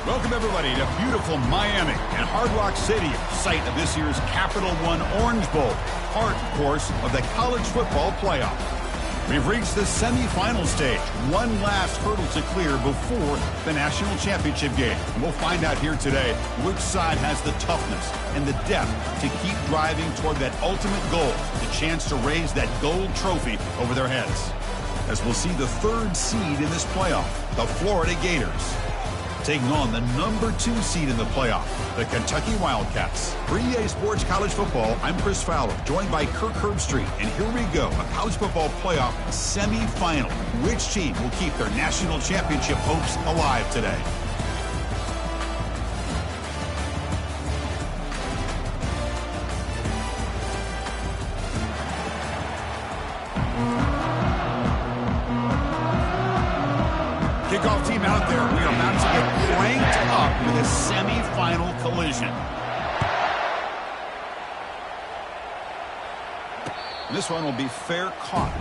Welcome, everybody, to beautiful Miami and Hard Rock Stadium, site of this year's Capital One Orange Bowl, part, of course, of the college football playoff. We've reached the semifinal stage, one last hurdle to clear before the national championship game. And we'll find out here today which side has the toughness and the depth to keep driving toward that ultimate goal, the chance to raise that gold trophy over their heads. As we'll see the third seed in this playoff, the Florida Gators, taking on the number 2 seed in the playoff, the Kentucky Wildcats. For EA Sports College Football, I'm Chris Fowler, joined by Kirk Herbstreit. And here we go, a college football playoff semifinal. Which team will keep their national championship hopes alive today? Kickoff team out there. We are about to get cranked up with a semifinal collision. This one will be fair caught.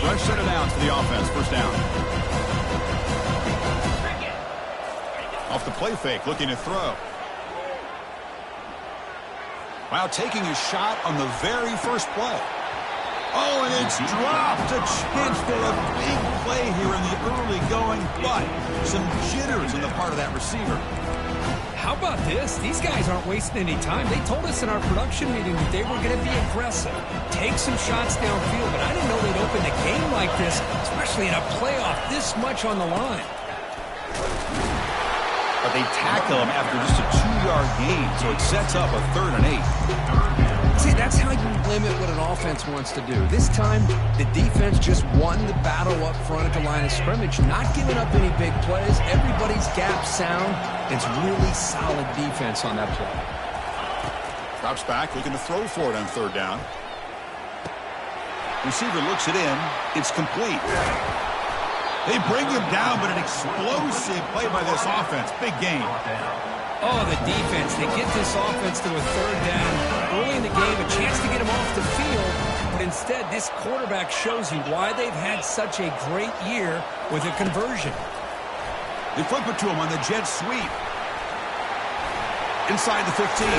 Rush set it down to the offense. First down. Off the play fake, looking to throw. Wow, taking a shot on the very first play. Oh, and it's dropped. A chance for a big play here in the early going, but some jitters on the part of that receiver. How about this? These guys aren't wasting any time. They told us in our production meeting that they were going to be aggressive, take some shots downfield, but I didn't know they'd open the game like this, especially in a playoff this much on the line. But they tackle him after just a 2-yard gain, so it sets up a 3rd and 8. See, that's how you limit what an offense wants to do. This time, the defense just won the battle up front at the line of scrimmage, not giving up any big plays. Everybody's gap sound. It's really solid defense on that play. Drops back, looking to throw for it on 3rd down. Receiver looks it in. It's complete. They bring him down, but an explosive play by this offense. Big game. Oh, the defense. They get this offense to a 3rd down early in the game, a chance to get him off the field. But instead, this quarterback shows you why they've had such a great year with a conversion. They flip it to him on the jet sweep. Inside the 15.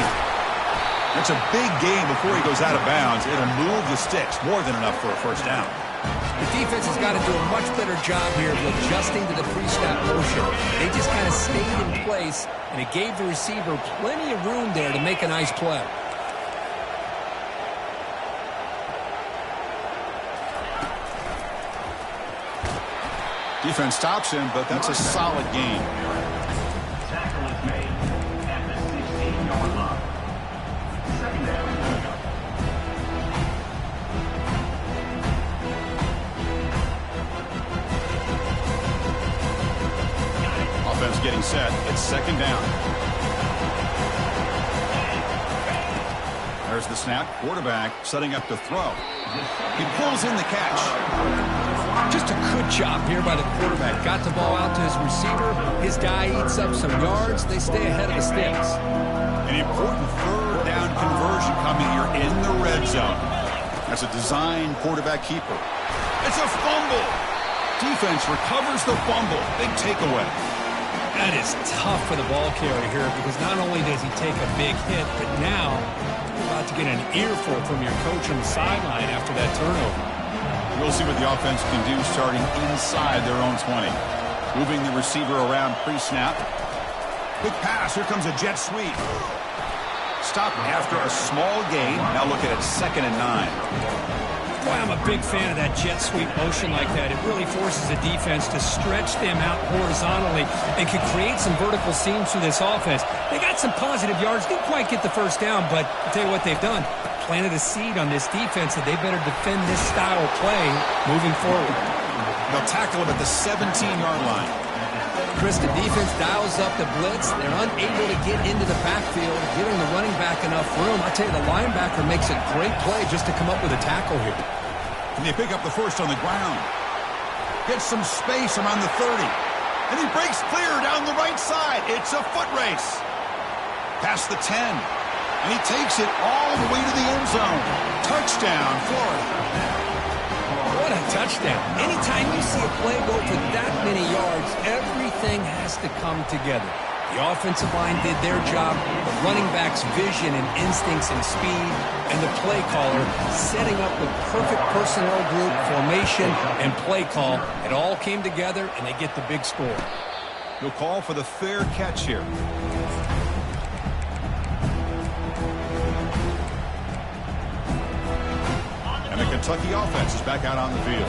That's a big game before he goes out of bounds. It'll move the sticks. More than enough for a first down. The defense has got to do a much better job here of adjusting to the pre-snap motion. They just kind of stayed in place, and it gave the receiver plenty of room there to make a nice play. Defense stops him, but that's a solid gain. Tackle is made at the 16-yard line. 2nd down. Offense getting set. It's 2nd down. There's the snap. Quarterback setting up to throw. He pulls in the catch. Just a good job here by the quarterback. Got the ball out to his receiver. His guy eats up some yards. They stay ahead of the sticks. An important 3rd down conversion coming here in the red zone. That's a design quarterback keeper. It's a fumble. Defense recovers the fumble. Big takeaway. That is tough for the ball carrier here because not only does he take a big hit, but now you're about to get an earful from your coach on the sideline after that turnover. We'll see what the offense can do starting inside their own 20. Moving the receiver around pre-snap. Quick pass. Here comes a jet sweep. Stop after a small gain. Now look at it, 2nd and 9. Boy, I'm a big fan of that jet sweep motion like that. It really forces the defense to stretch them out horizontally and can create some vertical seams through this offense. They got some positive yards. Didn't quite get the first down, but I'll tell you what they've done. Planted a seed on this defense that they better defend this style of play moving forward. They'll tackle him at the 17-yard line. Chris, the defense dials up the blitz. They're unable to get into the backfield, giving the running back enough room. I tell you, the linebacker makes a great play just to come up with a tackle here. And they pick up the first on the ground. Gets some space around the 30. And he breaks clear down the right side. It's a foot race. Past the 10. And he takes it all the way to the end zone. Touchdown, Florida. What a touchdown. Anytime you see a play go for that many yards, everything has to come together. The offensive line did their job, the running back's vision and instincts and speed, and the play caller setting up the perfect personnel group, formation, and play call. It all came together, and they get the big score. He'll call for the fair catch here. And the Kentucky offense is back out on the field.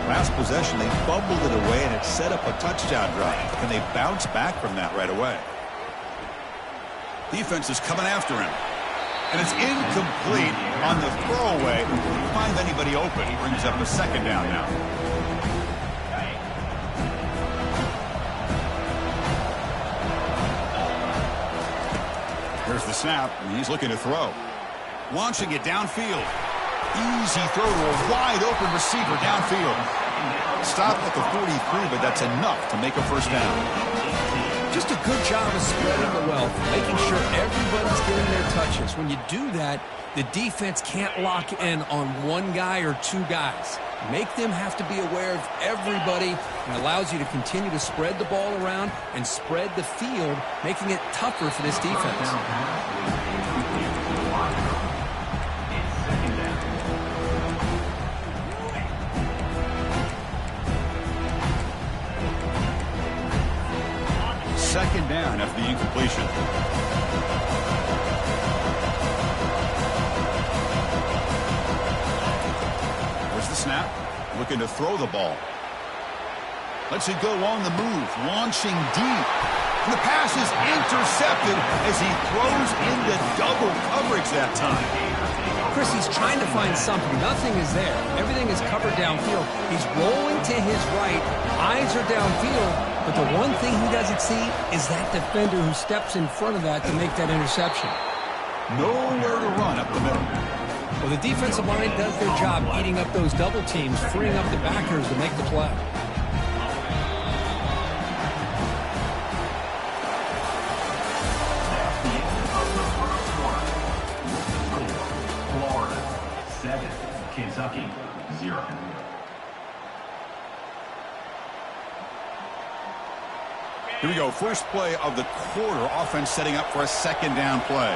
Last possession, they fumbled it away, and it set up a touchdown drive. Can they bounce back from that right away? Defense is coming after him. And it's incomplete on the throwaway. Can't find anybody open. Brings up a second down now. Here's the snap, and he's looking to throw. Launching it downfield. Easy throw to a wide-open receiver downfield. Stopped at the 43, but that's enough to make a first down. Just a good job of spreading the wealth, making sure everybody's getting their touches. When you do that, the defense can't lock in on one guy or two guys. Make them have to be aware of everybody, and allows you to continue to spread the ball around and spread the field, making it tougher for this defense. Second down after the incompletion. There's the snap. Looking to throw the ball. Lets it go on the move. Launching deep. And the pass is intercepted as he throws into double coverage that time. Chris, he's trying to find something. Nothing is there. Everything is covered downfield. He's rolling to his right. Eyes are downfield. But the one thing he doesn't see is that defender who steps in front of that to make that interception. Nowhere to run up the middle. Well, the defensive line does their job eating up those double teams, freeing up the backers to make the play. Florida 7, Kentucky 0. Here we go. First play of the quarter. Offense setting up for a second down play.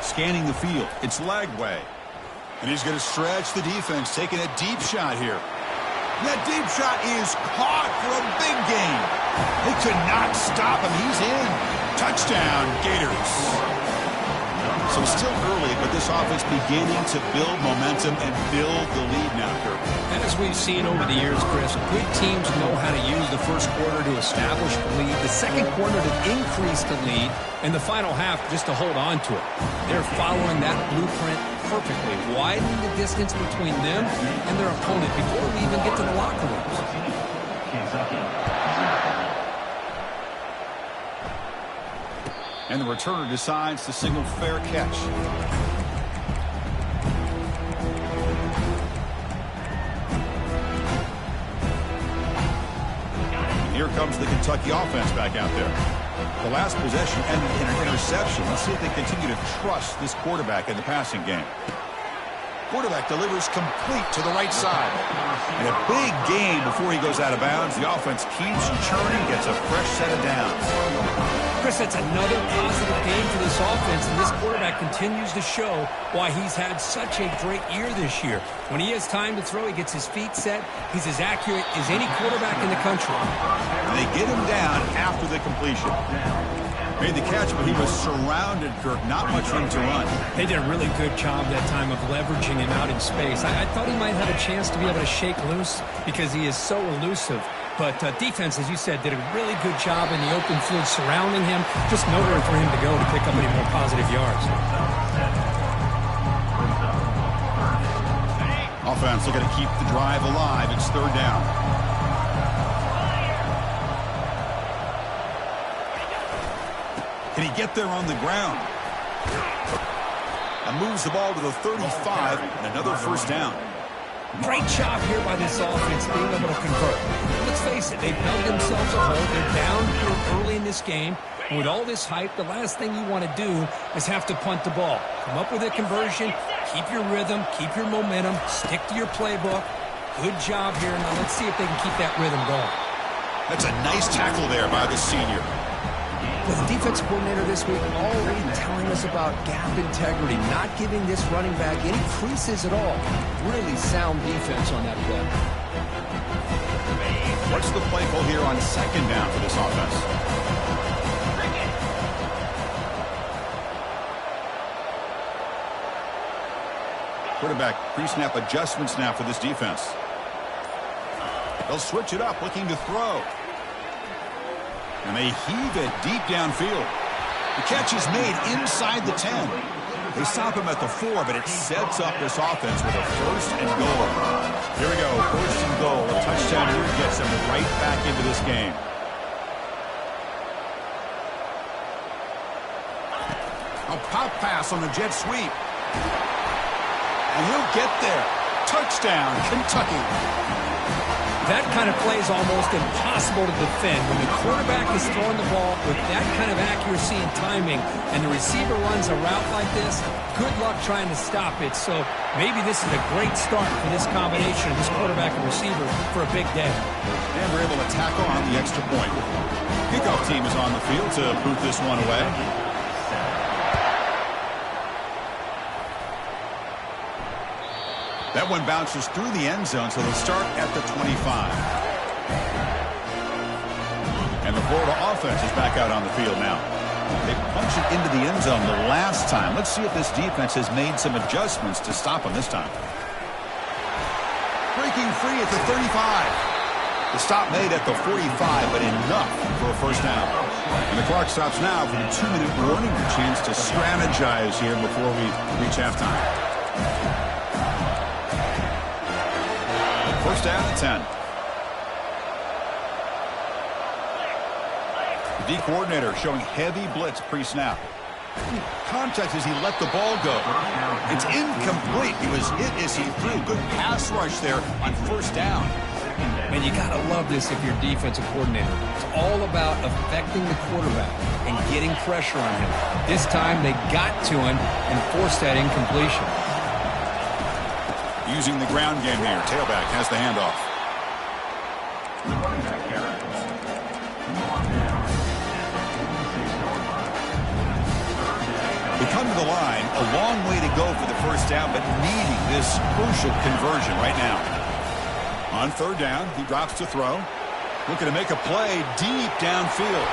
Scanning the field. It's Lagway. And he's going to stretch the defense, taking a deep shot here. That deep shot is caught for a big gain. They could not stop him. He's in. Touchdown, Gators. So still early, but this offense beginning to build momentum and build the lead now, Kirk. As we've seen over the years, Chris, good teams know how to use the first quarter to establish the lead, the second quarter to increase the lead, and the final half just to hold on to it. They're following that blueprint perfectly, widening the distance between them and their opponent before we even get to the locker rooms. And the returner decides to signal fair catch. Here comes the Kentucky offense back out there. The last possession ended in an interception. Let's see if they continue to trust this quarterback in the passing game. Quarterback delivers complete to the right side. And a big gain before he goes out of bounds. The offense keeps churning, gets a fresh set of downs. Chris, that's another positive game for this offense, and this quarterback continues to show why he's had such a great year this year. When he has time to throw, he gets his feet set. He's as accurate as any quarterback in the country. And they get him down after the completion. Made the catch, but he was surrounded, Kirk. Not much room to run. They did a really good job that time of leveraging him out in space. I thought he might have a chance to be able to shake loose because he is so elusive. But defense, as you said, did a really good job in the open field surrounding him. Just nowhere for him to go to pick up any more positive yards. Offense looking to keep the drive alive. It's third down. Can he get there on the ground? And moves the ball to the 35, and another first down. Great job here by this offense being able to convert. Let's face it, they've dug themselves a hole. They're down here early in this game. And with all this hype, the last thing you want to do is have to punt the ball. Come up with a conversion, keep your rhythm, keep your momentum, stick to your playbook. Good job here. Now let's see if they can keep that rhythm going. That's a nice tackle there by the senior. With the defensive coordinator this week already telling us about gap integrity, not giving this running back any creases at all. Really sound defense on that play. What's the play call here on second down for this offense? Quarterback pre-snap adjustments now for this defense. They'll switch it up, looking to throw. And they heave it deep downfield. The catch is made inside the 10. They stop him at the 4, but it sets up this offense with a first and goal. Here we go, first and goal. A touchdown here gets them right back into this game. A pop pass on the jet sweep. And he'll get there. Touchdown, Kentucky. That kind of play is almost impossible to defend. When the quarterback is throwing the ball with that kind of accuracy and timing, and the receiver runs a route like this, good luck trying to stop it. So maybe this is a great start for this combination of this quarterback and receiver for a big day. And we're able to tack on the extra point. Kickoff team is on the field to boot this one away. That one bounces through the end zone, so they'll start at the 25. And the Florida offense is back out on the field now. They punched it into the end zone the last time. Let's see if this defense has made some adjustments to stop them this time. Breaking free at the 35. The stop made at the 45, but enough for a first down. And the clock stops now for the 2-minute warning. A chance to strategize here before we reach halftime. First down at 10. The D coordinator showing heavy blitz pre-snap. Contact as he let the ball go. It's incomplete. He was hit as he threw. Good pass rush there on first down. Man, you got to love this if you're defensive coordinator. It's all about affecting the quarterback and getting pressure on him. This time they got to him and forced that incompletion. Using the ground game here. Tailback has the handoff. They come to the line. A long way to go for the first down, but needing this crucial conversion right now. On third down, he drops to throw. Looking to make a play deep downfield.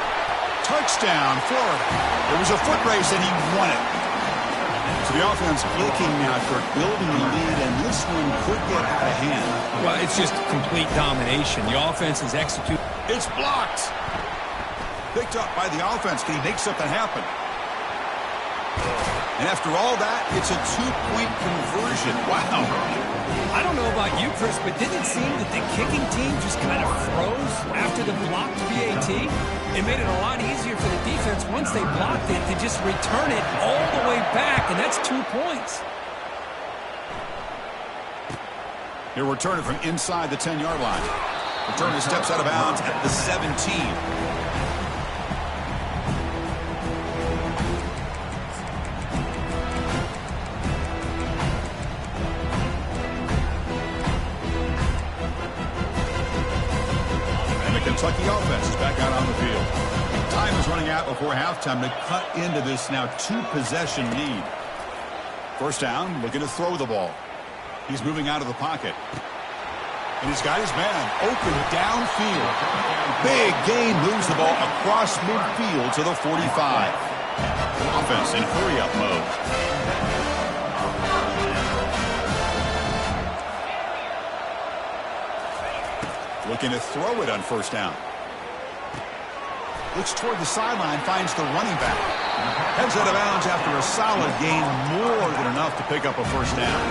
Touchdown, Florida. It was a foot race, and he won it. So the offense clicking now, Kirk, building the lead, and this one could get out of hand. Well, it's just complete domination. The offense is executing. It's blocked. Picked up by the offense. Can he make something happen? And after all that, it's a two-point conversion. Wow. I don't know about you, Chris, but didn't it seem that the kicking team just kind of froze after the blocked PAT? It made it a lot easier for the defense once they blocked it to just return it all the way back, and that's 2 points. Here we're returning from inside the 10-yard line. Returner steps out of bounds at the 17. Kentucky offense is back out on the field. Time is running out before halftime to cut into this now two-possession lead. First down, looking to throw the ball. He's moving out of the pocket. And he's got his man open downfield. Big gain, moves the ball across midfield to the 45. Offense in hurry-up mode. Looking to throw it on first down. Looks toward the sideline, finds the running back. Heads out of bounds after a solid gain, more than enough to pick up a first down.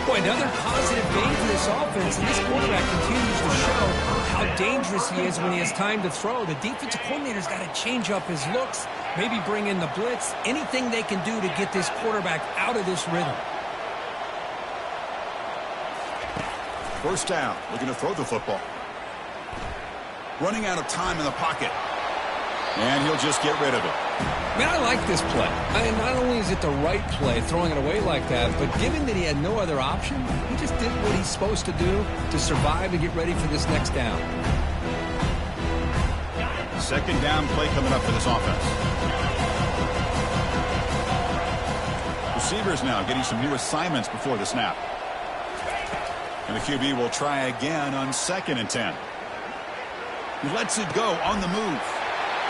Boy, another positive gain for this offense, and this quarterback continues to show how dangerous he is when he has time to throw. The defensive coordinator's got to change up his looks, maybe bring in the blitz, anything they can do to get this quarterback out of this rhythm. First down, looking to throw the football. Running out of time in the pocket. And he'll just get rid of it. Man, I like this play. Not only is it the right play, throwing it away like that, but given that he had no other option, he just did what he's supposed to do to survive and get ready for this next down. Second down play coming up for this offense. Receivers now getting some new assignments before the snap. And the QB will try again on 2nd and 10. He lets it go on the move.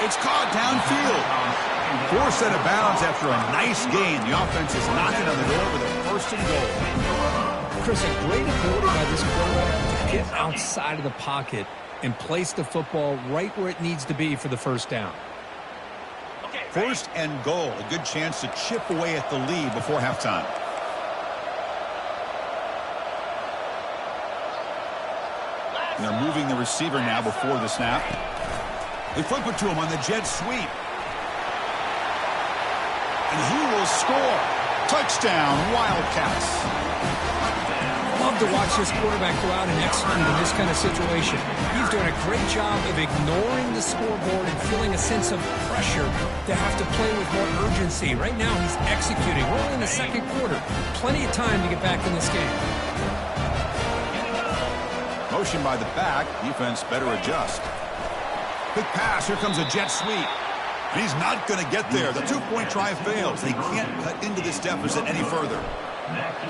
It's caught downfield. Forced out of bounds after a nice gain. The offense is knocking on the door with a 1st and goal. Chris, a great ability by this quarterback to get outside of the pocket and place the football right where it needs to be for the 1st down. 1st and goal. A good chance to chip away at the lead before halftime. And they're moving the receiver now before the snap. They flip it to him on the jet sweep. And he will score. Touchdown, Wildcats. Love to watch this quarterback go out and execute in this kind of situation. He's doing a great job of ignoring the scoreboard and feeling a sense of pressure to have to play with more urgency. Right now, he's executing. We're only in the 2nd quarter. Plenty of time to get back in this game. Motion by the back. Defense better adjust. Quick pass. Here comes a jet sweep. And he's not going to get there. The 2-point try fails. They can't cut into this deficit any further.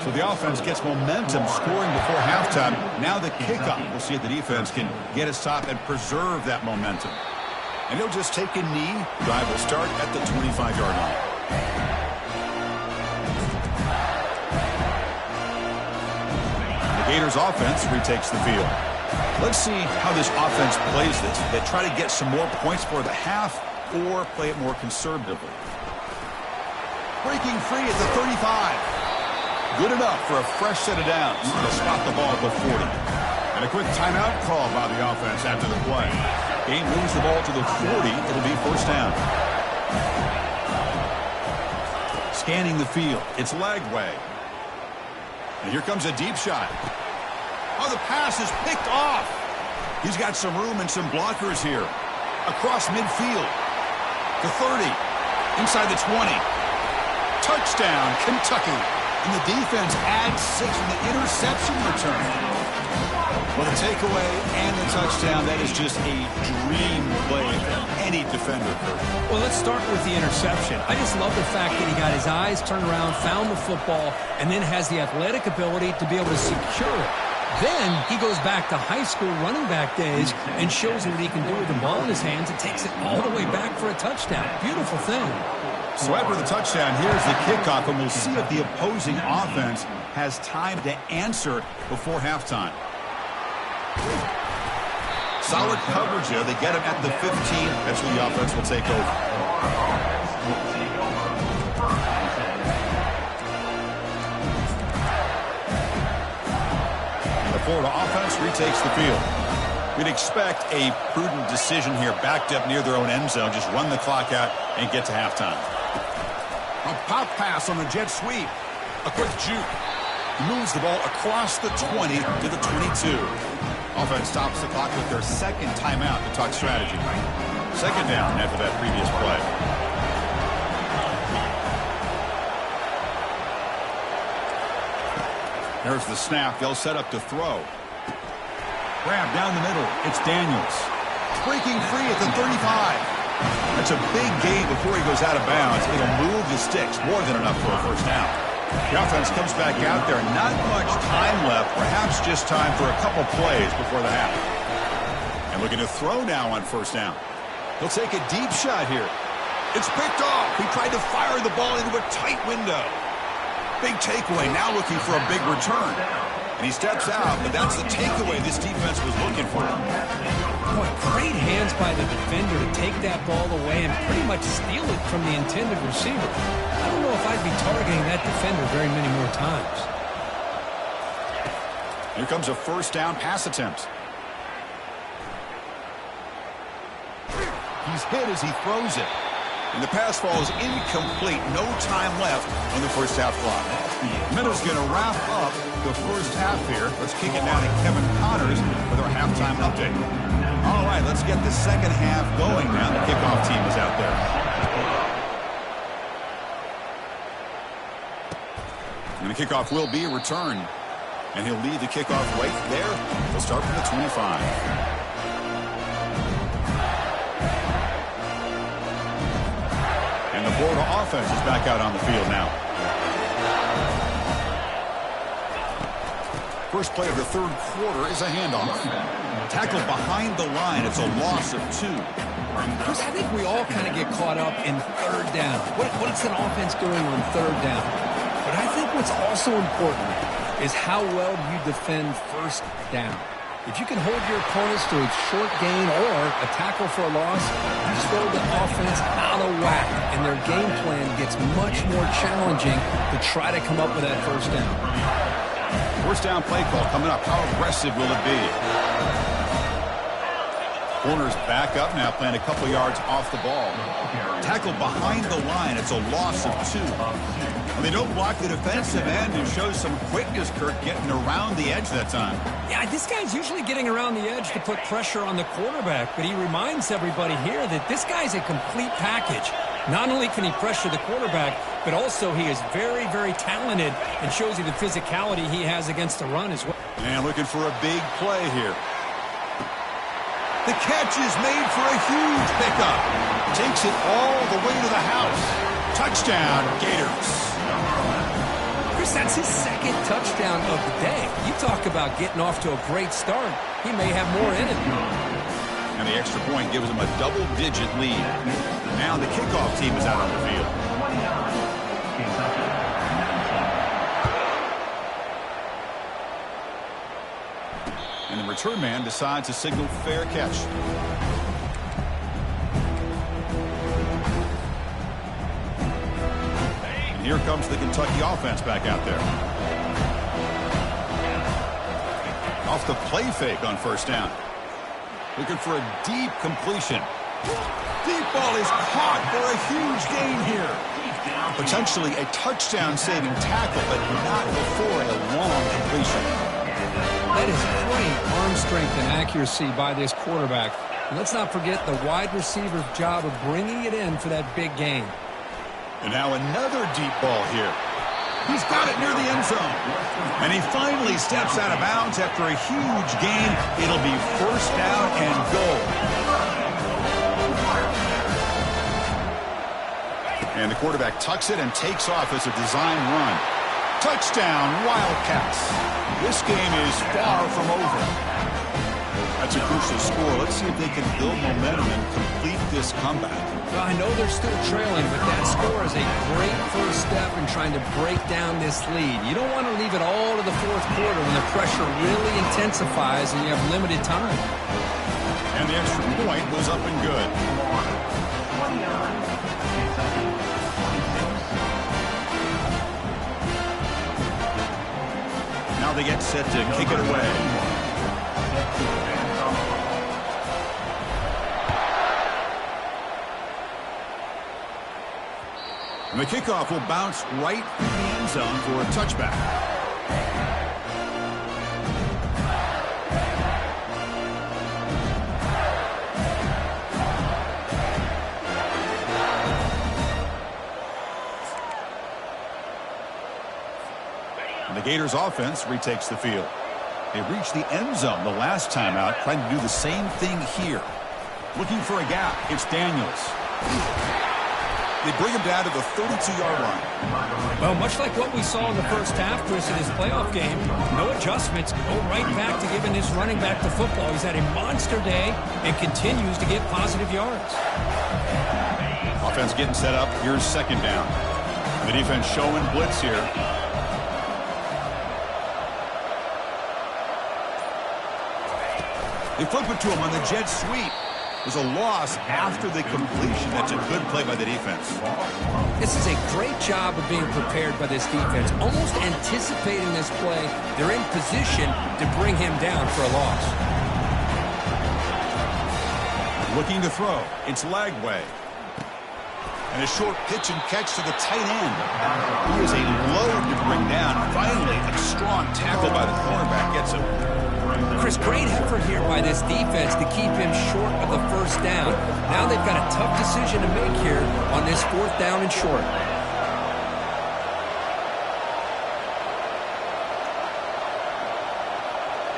So the offense gets momentum scoring before halftime. Now the kickoff. We'll see if the defense can get a stop and preserve that momentum. And he'll just take a knee. Drive will start at the 25-yard line. The Gators offense retakes the field. Let's see how this offense plays this. They try to get some more points for the half or play it more conservatively. Breaking free at the 35. Good enough for a fresh set of downs. They'll spot the ball at the 40. And a quick timeout call by the offense after the play. Game moves the ball to the 40. It'll be 1st down. Scanning the field. It's Lagway. And here comes a deep shot. Oh, the pass is picked off. He's got some room and some blockers here. Across midfield. The 30. Inside the 20. Touchdown, Kentucky. And the defense adds 6 in the interception return. Well, the takeaway and the touchdown, that is just a dream play for any defender. Well, let's start with the interception. I just love the fact that he got his eyes turned around, found the football, and then has the athletic ability to be able to secure it. Then he goes back to high school running back days and shows what he can do with the ball in his hands and takes it all the way back for a touchdown. Beautiful thing. So after the touchdown, here's the kickoff, and we'll see if the opposing offense has time to answer before halftime. Solid coverage there. They get him at the 15. That's where the offense will take over. Florida offense retakes the field. We'd expect a prudent decision here, backed up near their own end zone. Just run the clock out and get to halftime. A pop pass on the jet sweep. A quick juke. Moves the ball across the 20 to the 22. Offense stops the clock with their 2nd timeout to talk strategy. 2nd down after that previous play. There's the snap. They'll set up to throw. Grab down the middle. It's Daniels. Breaking free at the 35. That's a big gain before he goes out of bounds. It'll move the sticks. More than enough for a 1st down. The offense comes back out there. Not much time left. Perhaps just time for a couple plays before the half. And looking to throw now on 1st down. He'll take a deep shot here. It's picked off. He tried to fire the ball into a tight window. Big takeaway, now looking for a big return. And he steps out, but that's the takeaway this defense was looking for. Boy, great hands by the defender to take that ball away and pretty much steal it from the intended receiver. I don't know if I'd be targeting that defender very many more times. Here comes a 1st down pass attempt. He's hit as he throws it. And the pass falls incomplete. No time left on the 1st half clock. Meadows going to wrap up the 1st half here. Let's kick it down to Kevin Connors with our halftime update. All right, let's get the second half going now. The kickoff team is out there. And the kickoff will be a return. And he'll lead the kickoff right there. He'll start from the 25. And the Florida offense is back out on the field now. First play of the third quarter is a handoff. Tackled behind the line. It's a loss of 2. Chris, I think we all kind of get caught up in third down. What's an offense doing on third down? But I think what's also important is how well you defend first down. If you can hold your opponents to a short gain or a tackle for a loss, you throw the offense out of whack, and their game plan gets much more challenging to try to come up with that first down. First down play call coming up. How aggressive will it be? Corner's back up now, playing a couple yards off the ball. Tackled behind the line. It's a loss of 2. And they don't block the defensive end and show some quickness, Kurt, getting around the edge that time. Yeah, this guy's usually getting around the edge to put pressure on the quarterback, but he reminds everybody here that this guy's a complete package. Not only can he pressure the quarterback, but also he is very, very talented and shows you the physicality he has against the run as well. And looking for a big play here. The catch is made for a huge pickup. Takes it all the way to the house. Touchdown, Gators. Chris, that's his second touchdown of the day. You talk about getting off to a great start. He may have more in it. And the extra point gives them a double-digit lead. Now the kickoff team is out on the field. And the return man decides to signal fair catch. And here comes the Kentucky offense back out there. Off the play fake on first down. Looking for a deep completion. Deep ball is caught for a huge gain here. Potentially a touchdown-saving tackle, but not before a long completion. That is great arm strength and accuracy by this quarterback. And let's not forget the wide receiver's job of bringing it in for that big gain. And now another deep ball here. He's got it near the end zone. And he finally steps out of bounds after a huge gain. It'll be first down and goal. And the quarterback tucks it and takes off as a design run. Touchdown, Wildcats. This game is far from over. That's a crucial score. Let's see if they can build momentum and complete this comeback. Well, I know they're still trailing, but that score is a great first step in trying to break down this lead. You don't want to leave it all to the fourth quarter when the pressure really intensifies and you have limited time. And the extra point was up and good. Now they get set to kick it away. And the kickoff will bounce right in the end zone for a touchback. And the Gators offense retakes the field. They reached the end zone the last time out, trying to do the same thing here. Looking for a gap. It's Daniels. They bring him down to the 32-yard line. Well, much like what we saw in the first half, Chris, in his playoff game, no adjustments, go right back to giving this running back the football. He's had a monster day and continues to get positive yards. Offense getting set up. Here's second down. The defense showing blitz here. They flip it to him on the jet sweep. There's a loss after the completion. That's a good play by the defense. This is a great job of being prepared by this defense. Almost anticipating this play, they're in position to bring him down for a loss. Looking to throw. It's Lagway. And a short pitch and catch to the tight end. He is a load to bring down. Finally, a strong tackle by the cornerback gets him. Chris, great effort here by this defense to keep him short of the first down. Now they've got a tough decision to make here on this 4th down and short.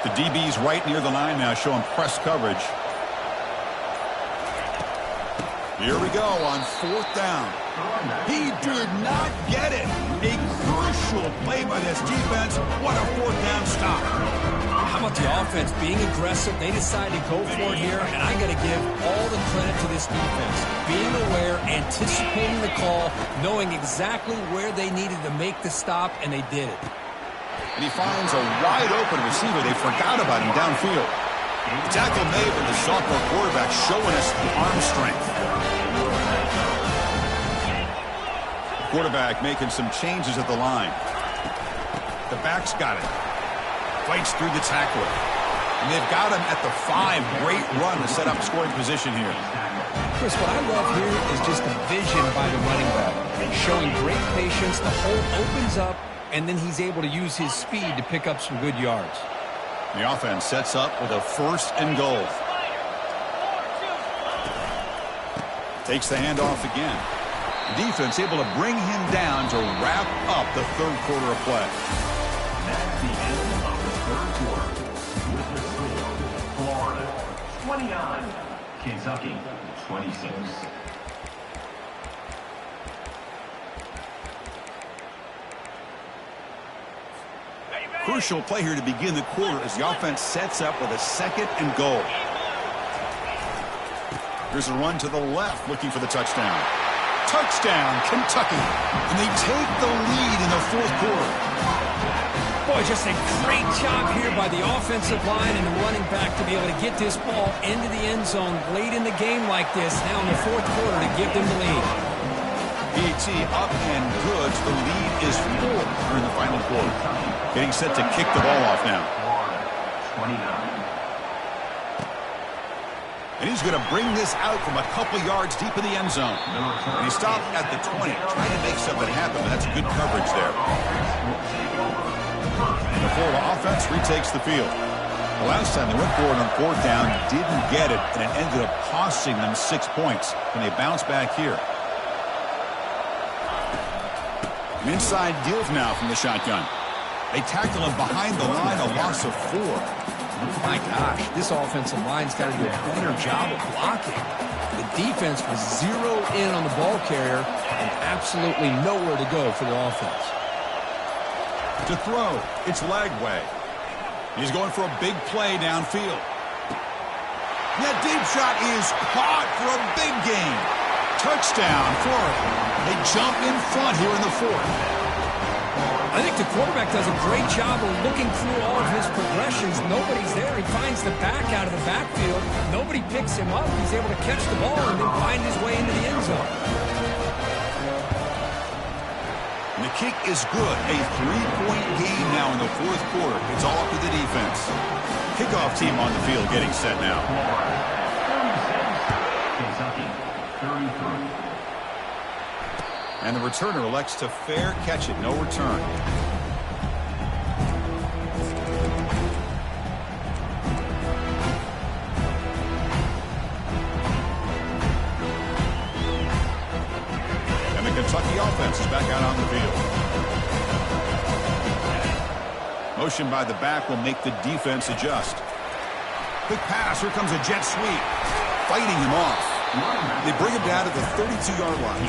The DB's right near the line now, showing press coverage. Here we go on 4th down. He did not get it. A crucial play by this defense. What a 4th down stop. How about the offense being aggressive? They decided to go for it here, and I got to give all the credit to this defense. Being aware, anticipating the call, knowing exactly where they needed to make the stop, and they did it. And he finds a wide-open receiver. They forgot about him downfield. The tackle made with the sophomore quarterback, showing us the arm strength. Quarterback making some changes at the line. The back's got it. Fights through the tackler. And they've got him at the 5. Great run to set up scoring position here. Chris, what I love here is just the vision by the running back. Showing great patience. The hole opens up, and then he's able to use his speed to pick up some good yards. The offense sets up with a 1st and goal. Takes the handoff again. The defense able to bring him down to wrap up the 3rd quarter of play. That's the end of the 3rd quarter. With the score, Florida 29, Kentucky 26. Crucial play here to begin the quarter as the offense sets up with a 2nd and goal. Here's a run to the left, looking for the touchdown. Touchdown, Kentucky. And they take the lead in the 4th quarter. Boy, just a great job here by the offensive line and the running back to be able to get this ball into the end zone late in the game like this, now in the 4th quarter, to give them the lead. PAT up and good. The lead is 4 during the final quarter. Getting set to kick the ball off now. Florida 29. And he's going to bring this out from a couple yards deep in the end zone. And he stopped at the 20, trying to make something happen, but that's good coverage there. And the Florida offense retakes the field. The last time they went for it on 4th down, didn't get it, and it ended up costing them 6 points. And they bounce back here. An inside deal now from the shotgun. They tackle him behind the line, a loss of 4. My gosh, this offensive line's got to do a better job of blocking. The defense was zeroed in on the ball carrier and absolutely nowhere to go for the offense. To throw, it's Lagway. He's going for a big play downfield. That deep shot is caught for a big gain. Touchdown, Florida. They jump in front here in the 4th. I think the quarterback does a great job of looking through all of his progressions. Nobody's there. He finds the back out of the backfield. Nobody picks him up. He's able to catch the ball and then find his way into the end zone. And the kick is good. A 3-point game now in the 4th quarter. It's all up to the defense. Kickoff team on the field getting set now. Kentucky 33. And the returner elects to fair catch it. No return. And the Kentucky offense is back out on the field. Motion by the back will make the defense adjust. Quick pass. Here comes a jet sweep. Fighting him off. They bring him down to the 32-yard line.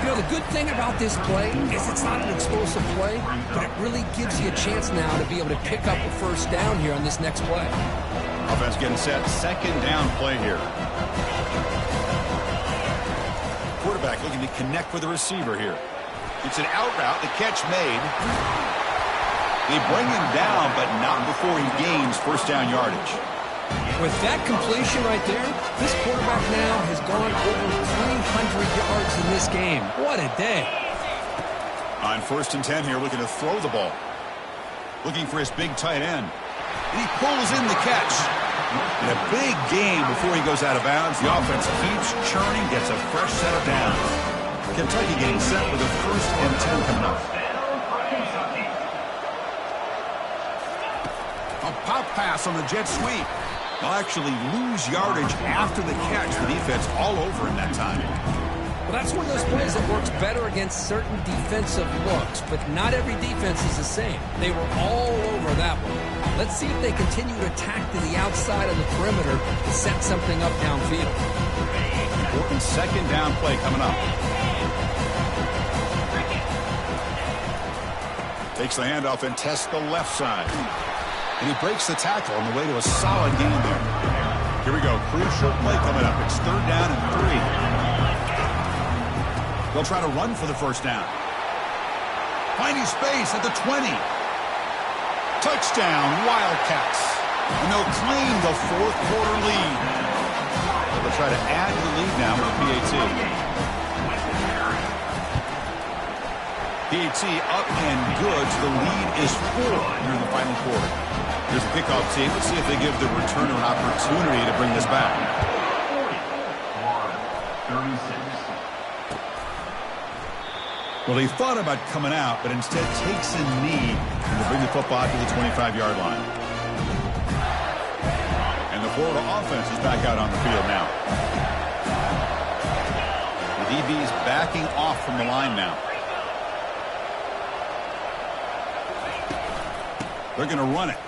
You know, the good thing about this play is it's not an explosive play, but it really gives you a chance now to be able to pick up a 1st down here on this next play. Offense getting set. 2nd down play here. Quarterback looking to connect with the receiver here. It's an out route. The catch made. They bring him down, but not before he gains 1st down yardage. With that completion right there, this quarterback now has gone over 300 yards in this game. What a day. On 1st and 10 here, looking to throw the ball. Looking for his big tight end. And he pulls in the catch. And a big game before he goes out of bounds. The offense keeps churning, gets a fresh set of downs. Kentucky getting set with a 1st and 10 coming up. A pop pass on the jet sweep. They'll actually lose yardage after the catch. The defense all over him that time. Well, that's one of those plays that works better against certain defensive looks, but not every defense is the same. They were all over that one. Let's see if they continue to attack to the outside of the perimeter to set something up downfield. Important second down play coming up. Takes the handoff and tests the left side. And he breaks the tackle on the way to a solid gain there. Here we go. Crucial play coming up. It's 3rd down and 3. They'll try to run for the first down. Finding space at the 20. Touchdown, Wildcats. And they'll claim the 4th quarter lead. They'll try to add to the lead now with a PAT. PAT up and good. So the lead is 4 here in the final quarter. Here's the kickoff team. Let's see if they give the returner an opportunity to bring this back. 36. Well, they thought about coming out, but instead takes a knee and to bring the football to the 25-yard line. And the Florida offense is back out on the field now. The DB's backing off from the line now. They're going to run it.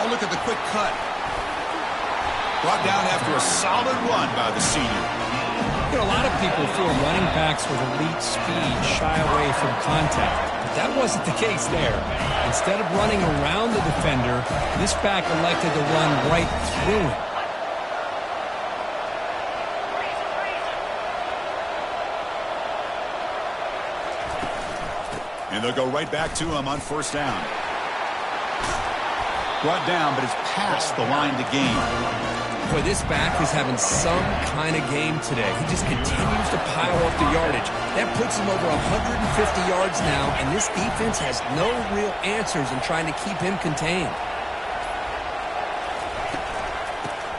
Oh, look at the quick cut. Brought down after a solid run by the senior. You know, a lot of people feel running backs with elite speed shy away from contact. But that wasn't the case there. Instead of running around the defender, this back elected to run right through him. And they'll go right back to him on 1st down. Brought down, but it's past the line to gain. Boy, this back is having some kind of game today. He just continues to pile up the yardage. That puts him over 150 yards now, and this defense has no real answers in trying to keep him contained.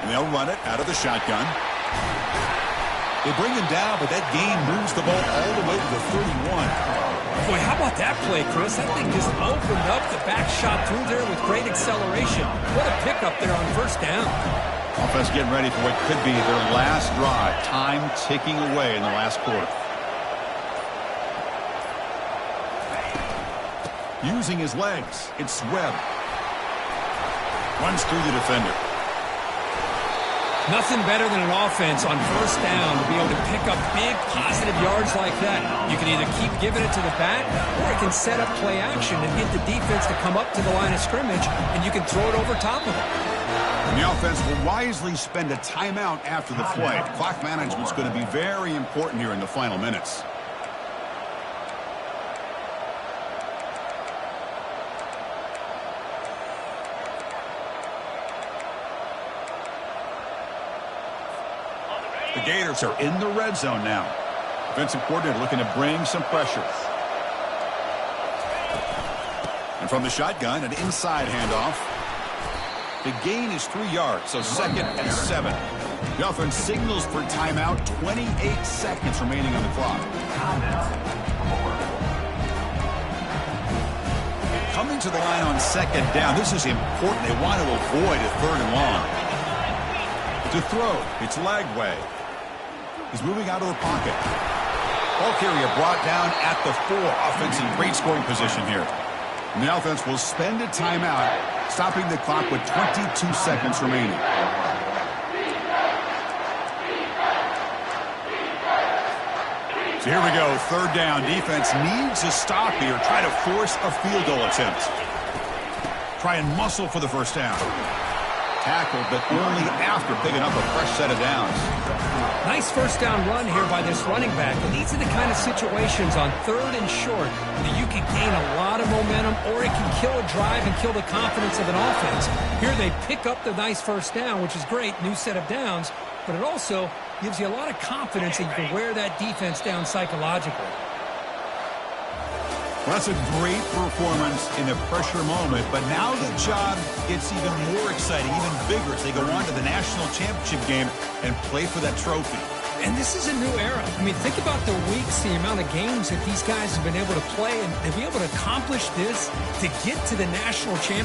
And they'll run it out of the shotgun. They bring him down, but that gain moves the ball all the way to the 31. Boy, how about that play, Chris? That thing just opened up. The back shot through there with great acceleration. What a pickup there on 1st down. Offense getting ready for what could be their last drive. Time ticking away in the last quarter. Using his legs, it's Webb. Runs through the defender. Nothing better than an offense on 1st down to be able to pick up big positive yards like that. You can either keep giving it to the back, or it can set up play action and get the defense to come up to the line of scrimmage, and you can throw it over top of them. And the offense will wisely spend a timeout after the play. Clock management is going to be very important here in the final minutes. The Gators are in the red zone now. Defensive coordinator looking to bring some pressure. And from the shotgun, an inside handoff. The gain is 3 yards, so 2nd and 7. The offense signals for timeout. 28 seconds remaining on the clock. Coming to the line on 2nd down. This is important. They want to avoid a 3rd and long. To throw, it's Lagway. He's moving out of the pocket. Ball carrier brought down at the 4. Offense in great scoring position here. And the offense will spend a timeout, stopping the clock with 22 seconds remaining. So here we go, 3rd down. Defense needs a stop here. Try to force a field goal attempt. Try and muscle for the 1st down. Tackled, but only after picking up a fresh set of downs. Nice 1st down run here by this running back. And these are the kind of situations on 3rd and short that you can gain a lot of momentum, or it can kill a drive and kill the confidence of an offense. Here they pick up the nice 1st down, which is great, new set of downs, but it also gives you a lot of confidence that you can wear that defense down psychologically. Well, that's a great performance in a pressure moment, but now the job gets even more exciting, even bigger as they go on to the national championship game and play for that trophy. And this is a new era. I mean, think about the weeks, the amount of games that these guys have been able to play, and to be able to accomplish this, to get to the national championship.